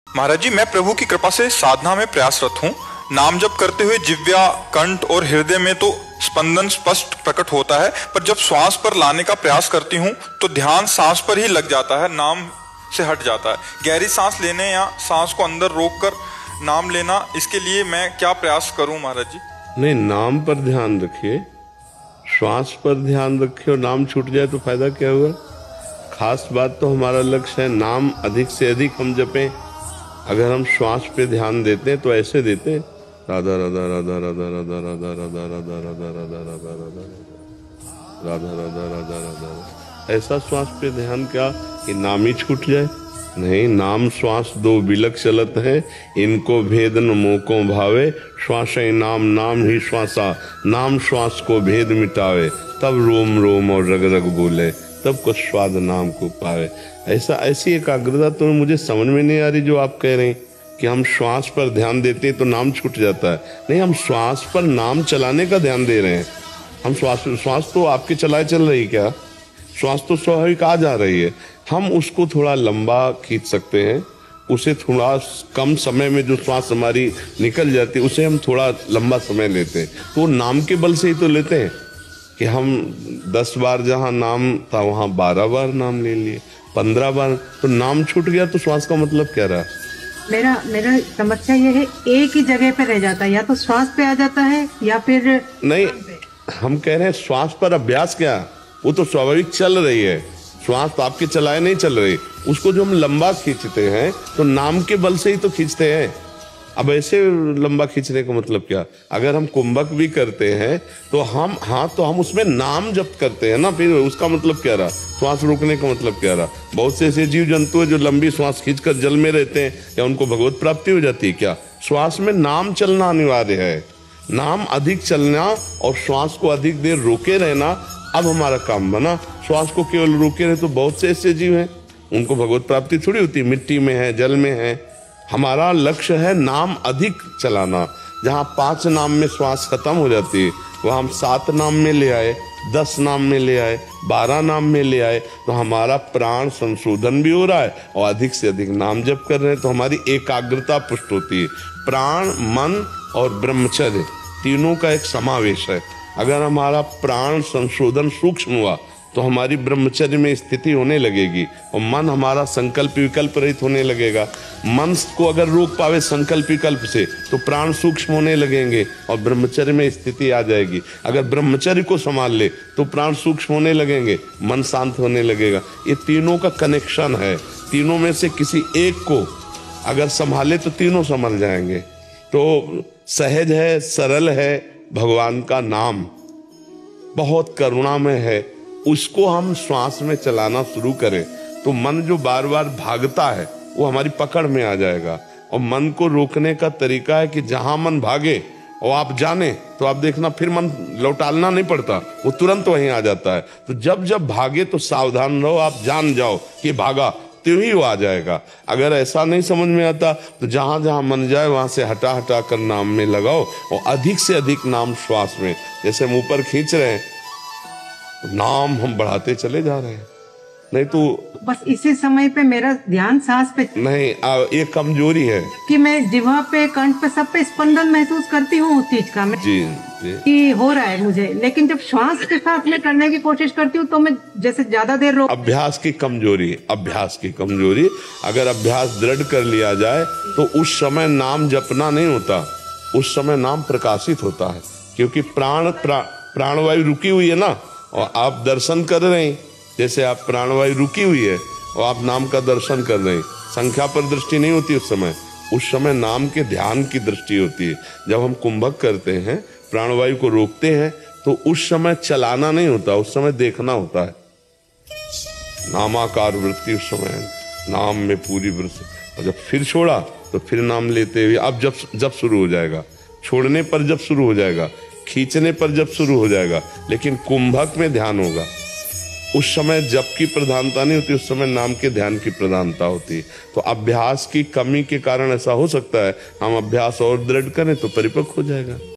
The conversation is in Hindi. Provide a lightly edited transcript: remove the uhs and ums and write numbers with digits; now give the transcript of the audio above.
महाराज जी, मैं प्रभु की कृपा से साधना में प्रयासरत हूँ। नाम जप करते हुए जिह्वा, कंठ और हृदय में तो स्पंदन स्पष्ट प्रकट होता है, पर जब श्वास पर लाने का प्रयास करती हूँ तो ध्यान सांस पर ही लग जाता है, नाम से हट जाता है। गहरी सांस लेने या सांस को अंदर रोककर नाम लेना, इसके लिए मैं क्या प्रयास करूं महाराज जी? नहीं, नाम पर ध्यान रखिए, श्वास पर ध्यान रखिए और नाम छूट जाए तो फायदा क्या हुआ। खास बात तो हमारा लक्ष्य है नाम अधिक से अधिक हम जपें। अगर हम श्वास पे ध्यान देते हैं तो ऐसे देते हैं, राधा राधा राधा राधा राधा राधा राधा राधा राधा राधा राधा राधा राधा राधा राधा राधा, ऐसा श्वास पे ध्यान क्या कि नाम ही छूट जाए। नहीं, नाम श्वास दो बिलक चलत है, इनको भेद न मोको भावे, श्वास नाम नाम ही श्वासा, नाम श्वास को भेद मिटावे, तब रोम रोम और रग रग बोले, तब कुछ स्वाद नाम को पावे। ऐसी एकाग्रता तो मुझे समझ में नहीं आ रही जो आप कह रहे हैं कि हम श्वास पर ध्यान देते हैं तो नाम छूट जाता है। नहीं, हम श्वास पर नाम चलाने का ध्यान दे रहे हैं। हम श्वास तो आपके चलाए चल रही, क्या श्वास तो स्वाभाविक आ जा रही है। हम उसको थोड़ा लंबा खींच सकते हैं, उसे थोड़ा कम समय में जो श्वास हमारी निकल जाती है उसे हम थोड़ा लंबा समय लेते हैं। तो नाम के बल से ही तो लेते हैं कि हम 10 बार जहाँ नाम था वहाँ 12 बार नाम ले लिए, 15 बार, तो नाम छूट गया तो श्वास का मतलब क्या रहा। मेरा समस्या ये है, एक ही जगह पे रह जाता है, या तो श्वास पे आ जाता है या फिर नहीं। हम कह रहे हैं श्वास पर अभ्यास क्या, वो तो स्वाभाविक चल रही है, श्वास तो आपके चलाए नहीं चल रही, उसको जो हम लंबा खींचते हैं तो नाम के बल से ही तो खींचते हैं। अब ऐसे लंबा खींचने का मतलब क्या। अगर हम कुंभक भी करते हैं तो हम उसमें नाम जप करते हैं ना, फिर उसका मतलब क्या रहा, श्वास रोकने का मतलब क्या रहा। बहुत से ऐसे जीव जंतु है जो लंबी श्वास खींचकर जल में रहते हैं, क्या उनको भगवत प्राप्ति हो जाती है क्या। श्वास में नाम चलना अनिवार्य है, नाम अधिक चलना और श्वास को अधिक देर रोके रहना अब हमारा काम बना। श्वास को केवल रोके रहे तो बहुत से ऐसे जीव हैं उनको भगवत प्राप्ति थोड़ी होती, मिट्टी में है, जल में है। हमारा लक्ष्य है नाम अधिक चलाना। जहाँ 5 नाम में श्वास खत्म हो जाती है वहाँ हम 7 नाम में ले आए, 10 नाम में ले आए, 12 नाम में ले आए, तो हमारा प्राण संशोधन भी हो रहा है और अधिक से अधिक नाम जप कर रहे हैं तो हमारी एकाग्रता पुष्ट होती है। प्राण, मन और ब्रह्मचर्य तीनों का एक समावेश है। अगर हमारा प्राण संशोधन सूक्ष्म हुआ तो हमारी ब्रह्मचर्य में स्थिति होने लगेगी और मन हमारा संकल्प विकल्प रहित होने लगेगा। मन को अगर रोक पावे संकल्प विकल्प से तो प्राण सूक्ष्म होने लगेंगे और ब्रह्मचर्य में स्थिति आ जाएगी। अगर ब्रह्मचर्य को संभाल ले तो प्राण सूक्ष्म होने लगेंगे, मन शांत होने लगेगा। ये तीनों का कनेक्शन है। तीनों में से किसी एक को अगर संभाले तो तीनों संभल जाएंगे। तो सहज है, सरल है, भगवान का नाम बहुत करुणामय है। उसको हम श्वास में चलाना शुरू करें तो मन जो बार बार भागता है वो हमारी पकड़ में आ जाएगा। और मन को रोकने का तरीका है कि जहां मन भागे और आप जाने तो आप देखना फिर मन लौटालना नहीं पड़ता, वो तुरंत वहीं आ जाता है। तो जब जब भागे तो सावधान रहो, आप जान जाओ कि भागा तो ही वो आ जाएगा। अगर ऐसा नहीं समझ में आता तो जहां जहां मन जाए वहां से हटा हटा कर नाम में लगाओ और अधिक से अधिक नाम श्वास में, जैसे हम ऊपर खींच रहे हैं नाम हम बढ़ाते चले जा रहे हैं। नहीं तो बस इसी समय पे मेरा ध्यान सांस पे नहीं, ये कमजोरी है कि मैं जिह्वा पे, कंठ पे, सब पे स्पंदन महसूस करती हूँ उस चीज का मैं जी कि हो रहा है मुझे, लेकिन जब श्वास के साथ में करने की कोशिश करती हूँ तो मैं जैसे ज्यादा देर रोक। अभ्यास की कमजोरी, अभ्यास की कमजोरी। अगर अभ्यास दृढ़ कर लिया जाए तो उस समय नाम जपना नहीं होता, उस समय नाम प्रकाशित होता है। क्योंकि प्राणवायु रुकी हुई है ना, और आप दर्शन कर रहे हैं, जैसे आप प्राणवायु रुकी हुई है और आप नाम का दर्शन कर रहे हैं। संख्या पर दृष्टि नहीं होती उस समय नाम के ध्यान की दृष्टि होती है। जब हम कुंभक करते हैं, प्राणवायु को रोकते हैं तो उस समय चलाना नहीं होता, उस समय देखना होता है। नामाकार वृत्ति उस समय नाम में पूरी वृत्ति, और जब फिर छोड़ा तो फिर नाम लेते हुए अब जब शुरू हो जाएगा, छोड़ने पर जब शुरू हो जाएगा, खींचने पर जब शुरू हो जाएगा, लेकिन कुंभक में ध्यान होगा। उस समय जप की प्रधानता नहीं होती, उस समय नाम के ध्यान की प्रधानता होती है। तो अभ्यास की कमी के कारण ऐसा हो सकता है। हम अभ्यास और दृढ़ करें तो परिपक्व हो जाएगा।